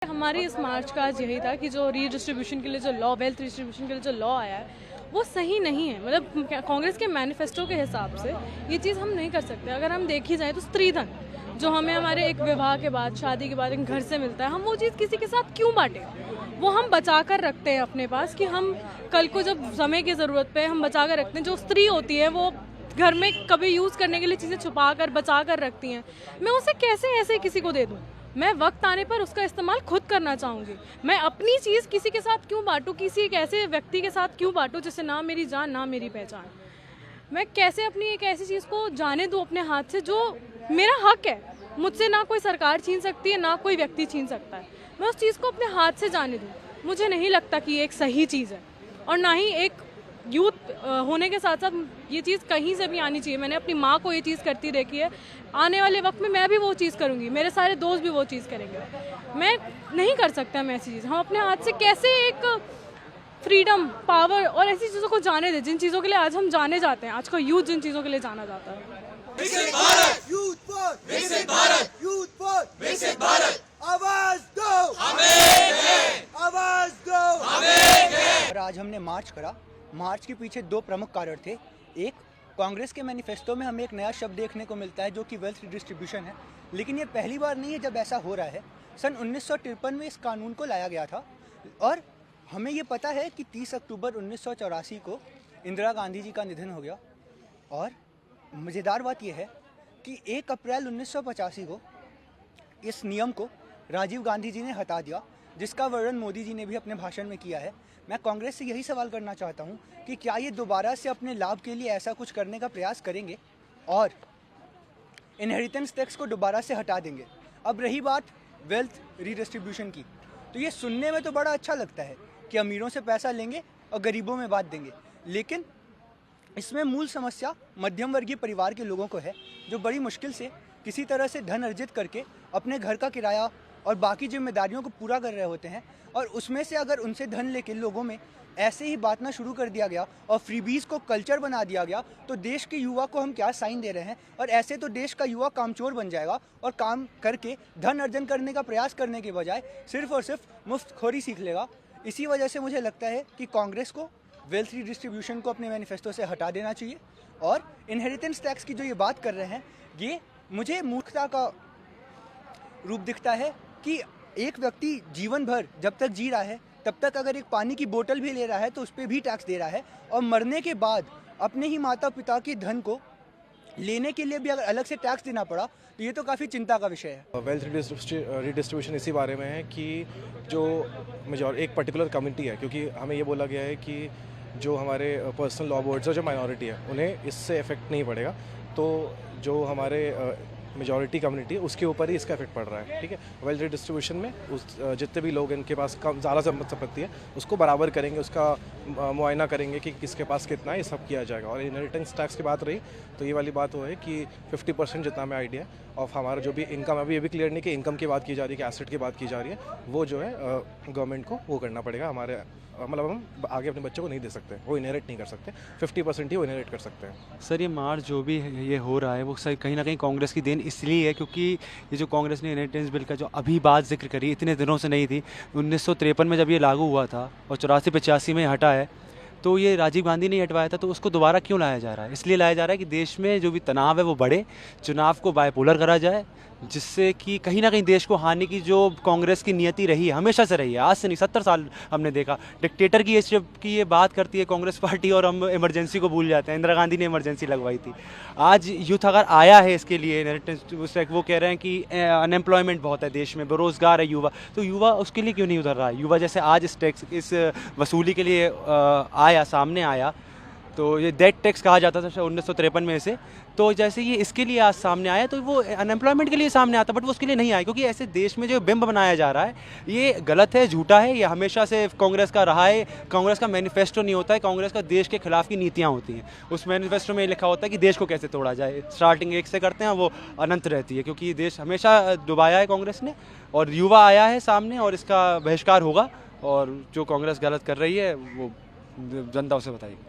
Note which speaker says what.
Speaker 1: हमारे इस मार्च का आज यही था कि जो रीडिस्ट्रीब्यूशन के लिए जो लॉ, वेल्थ डिस्ट्रीब्यूशन के लिए जो लॉ आया है वो सही नहीं है। मतलब कांग्रेस के मैनिफेस्टो के हिसाब से ये चीज़ हम नहीं कर सकते। अगर हम देखी जाए तो स्त्रीधन जो हमें हमारे एक विवाह के बाद, शादी के बाद एक घर से मिलता है, हम वो चीज़ किसी के साथ क्यों बांटे? वो हम बचा कर रखते हैं अपने पास कि हम कल को जब समय की ज़रूरत पे हम बचा कर रखते हैं। जो स्त्री होती है वो घर में कभी यूज़ करने के लिए चीज़ें छुपा कर बचा कर रखती हैं। मैं उसे कैसे ऐसे किसी को दे दूँ? मैं वक्त आने पर उसका इस्तेमाल खुद करना चाहूँगी। मैं अपनी चीज़ किसी के साथ क्यों बांटूँ, किसी एक ऐसे व्यक्ति के साथ क्यों बांटूँ जिससे ना मेरी जान ना मेरी पहचान? मैं कैसे अपनी एक ऐसी चीज़ को जाने दूँ अपने हाथ से जो मेरा हक है? मुझसे ना कोई सरकार छीन सकती है, ना कोई व्यक्ति छीन सकता है। मैं उस चीज़ को अपने हाथ से जाने दूँ, मुझे नहीं लगता कि ये एक सही चीज़ है। और ना ही एक यूथ होने के साथ साथ ये चीज़ कहीं से भी आनी चाहिए। मैंने अपनी माँ को ये चीज़ करती देखी है, आने वाले वक्त में मैं भी वो चीज़ करूँगी, मेरे सारे दोस्त भी वो चीज़ करेंगे। मैं नहीं कर सकता मैं ऐसी चीज़। हम अपने हाथ से कैसे एक फ्रीडम, पावर और ऐसी चीज़ों को जाने दें जिन चीज़ों के लिए आज हम जाने जाते हैं, आज का यूथ जिन चीज़ों के लिए जाना जाता है।
Speaker 2: विकसित भारत, यूथ फॉर विकसित भारत, यूथ फॉर विकसित भारत। आवाज दो हमें, आवाज दो हमें।
Speaker 3: आज हमने मार्च करा। मार्च के पीछे दो प्रमुख कारण थे। एक, कांग्रेस के मैनिफेस्टो में हमें एक नया शब्द देखने को मिलता है जो कि वेल्थ डिस्ट्रीब्यूशन है, लेकिन ये पहली बार नहीं है जब ऐसा हो रहा है। सन 1953 में इस कानून को लाया गया था और हमें ये पता है कि 30 अक्टूबर 1984 को इंदिरा गांधी जी का निधन हो गया। और मज़ेदार बात यह है कि 1 अप्रैल 1985 को इस नियम को राजीव गांधी जी ने हटा दिया, जिसका वर्णन मोदी जी ने भी अपने भाषण में किया है। मैं कांग्रेस से यही सवाल करना चाहता हूं कि क्या ये दोबारा से अपने लाभ के लिए ऐसा कुछ करने का प्रयास करेंगे और इनहेरिटेंस टैक्स को दोबारा से हटा देंगे। अब रही बात वेल्थ रीडिस्ट्रीब्यूशन की, तो ये सुनने में तो बड़ा अच्छा लगता है कि अमीरों से पैसा लेंगे और गरीबों में बांट देंगे, लेकिन इसमें मूल समस्या मध्यम वर्गीय परिवार के लोगों को है, जो बड़ी मुश्किल से किसी तरह से धन अर्जित करके अपने घर का किराया और बाकी जिम्मेदारियों को पूरा कर रहे होते हैं। और उसमें से अगर उनसे धन लेके लोगों में ऐसे ही बांटना शुरू कर दिया गया और फ्रीबीज को कल्चर बना दिया गया, तो देश के युवा को हम क्या साइन दे रहे हैं? और ऐसे तो देश का युवा कामचोर बन जाएगा और काम करके धन अर्जन करने का प्रयास करने के बजाय सिर्फ और सिर्फ मुफ्तखोरी सीख लेगा। इसी वजह से मुझे लगता है कि कांग्रेस को वेल्थ रीडिस्ट्रीब्यूशन को अपने मैनिफेस्टो से हटा देना चाहिए। और इनहेरिटेंस टैक्स की जो ये बात कर रहे हैं, ये मुझे मूर्खता का रूप दिखता है कि एक व्यक्ति जीवन भर जब तक जी रहा है तब तक अगर एक पानी की बोतल भी ले रहा है तो उस पर भी टैक्स दे रहा है, और मरने के बाद अपने ही माता पिता के धन को लेने के लिए भी अगर अलग से टैक्स देना पड़ा तो ये तो काफ़ी चिंता का विषय है।
Speaker 4: वेल्थ रिडिस्ट्रीब्यूशन इसी बारे में है कि जो एक पर्टिकुलर कम्युनिटी है, क्योंकि हमें ये बोला गया है कि जो हमारे पर्सनल लॉ बोर्ड्स और जो माइनॉरिटी है उन्हें इससे इफेक्ट नहीं पड़ेगा, तो जो हमारे मेजॉरिटी कम्युनिटी है उसके ऊपर ही इसका इफेक्ट पड़ रहा है। ठीक है, वेल्थ डिस्ट्रीब्यूशन में जितने भी लोग इनके पास कम ज़्यादा संपत्ति है उसको बराबर करेंगे, उसका मुआयना करेंगे कि किसके पास कितना है, ये सब किया जाएगा। और इनहेरिटेंस टैक्स की बात रही तो ये वाली बात वो है कि 50% जितना हमें आइडिया ऑफ हमारा जो भी इनकम, अभी ये भी क्लियर नहीं कि इनकम की बात की जा रही है कि एसेट की बात की जा रही है, वो जो है गवर्नमेंट को वो करना पड़ेगा। हमारे मतलब हम आगे अपने बच्चों को नहीं दे सकते, वो इनहेरिट नहीं कर सकते, 50% ही वो इनहेरिट कर सकते हैं।
Speaker 5: सर, ये मार्च जो भी ये हो रहा है वो सर कहीं ना कहीं कांग्रेस की देन इसलिए है क्योंकि ये जो कांग्रेस ने इनहेरिटेंस बिल का जो अभी बात जिक्र करी इतने दिनों से नहीं थी। 1953 में जब ये लागू हुआ था और 84-85 में हटा है, तो ये राजीव गांधी ने हटवाया था, तो उसको दोबारा क्यों लाया जा रहा है? इसलिए लाया जा रहा है कि देश में जो भी तनाव है वो बढ़े, चुनाव को बायपोलर करा जाए, जिससे कि कहीं ना कहीं देश को हानि की जो कांग्रेस की नियति रही है, हमेशा से रही है, आज से नहीं 70 साल हमने देखा। डिक्टेटर की ये बात करती है कांग्रेस पार्टी और हम इमरजेंसी को भूल जाते हैं। इंदिरा गांधी ने इमरजेंसी लगवाई थी। आज यूथ अगर आया है इसके लिए वो कह रहे हैं कि अनएम्प्लॉयमेंट बहुत है देश में, बेरोजगार है युवा, तो युवा उसके लिए क्यों नहीं उधर रहा है? युवा जैसे आज इस टैक्स, इस वसूली के लिए सामने आया, तो ये डेट टैक्स कहा जाता था 1953 में इसे, तो जैसे ये इसके लिए आज सामने आया तो वो अनएम्प्लॉयमेंट के लिए सामने आता, बट वो उसके लिए नहीं आया, क्योंकि ऐसे देश में जो बिंब बनाया जा रहा है ये गलत है, झूठा है। ये हमेशा से कांग्रेस का रहा है। कांग्रेस का मैनिफेस्टो नहीं होता है, कांग्रेस का देश के खिलाफ की नीतियाँ होती हैं। उस मैनिफेस्टो में लिखा होता है कि देश को कैसे तोड़ा जाए, स्टार्टिंग एक से करते हैं, वो अनंत रहती है, क्योंकि ये देश हमेशा डुबाया है कांग्रेस ने। और युवा आया है सामने और इसका बहिष्कार होगा, और जो कांग्रेस गलत कर रही है वो जनता उसे बताएगी।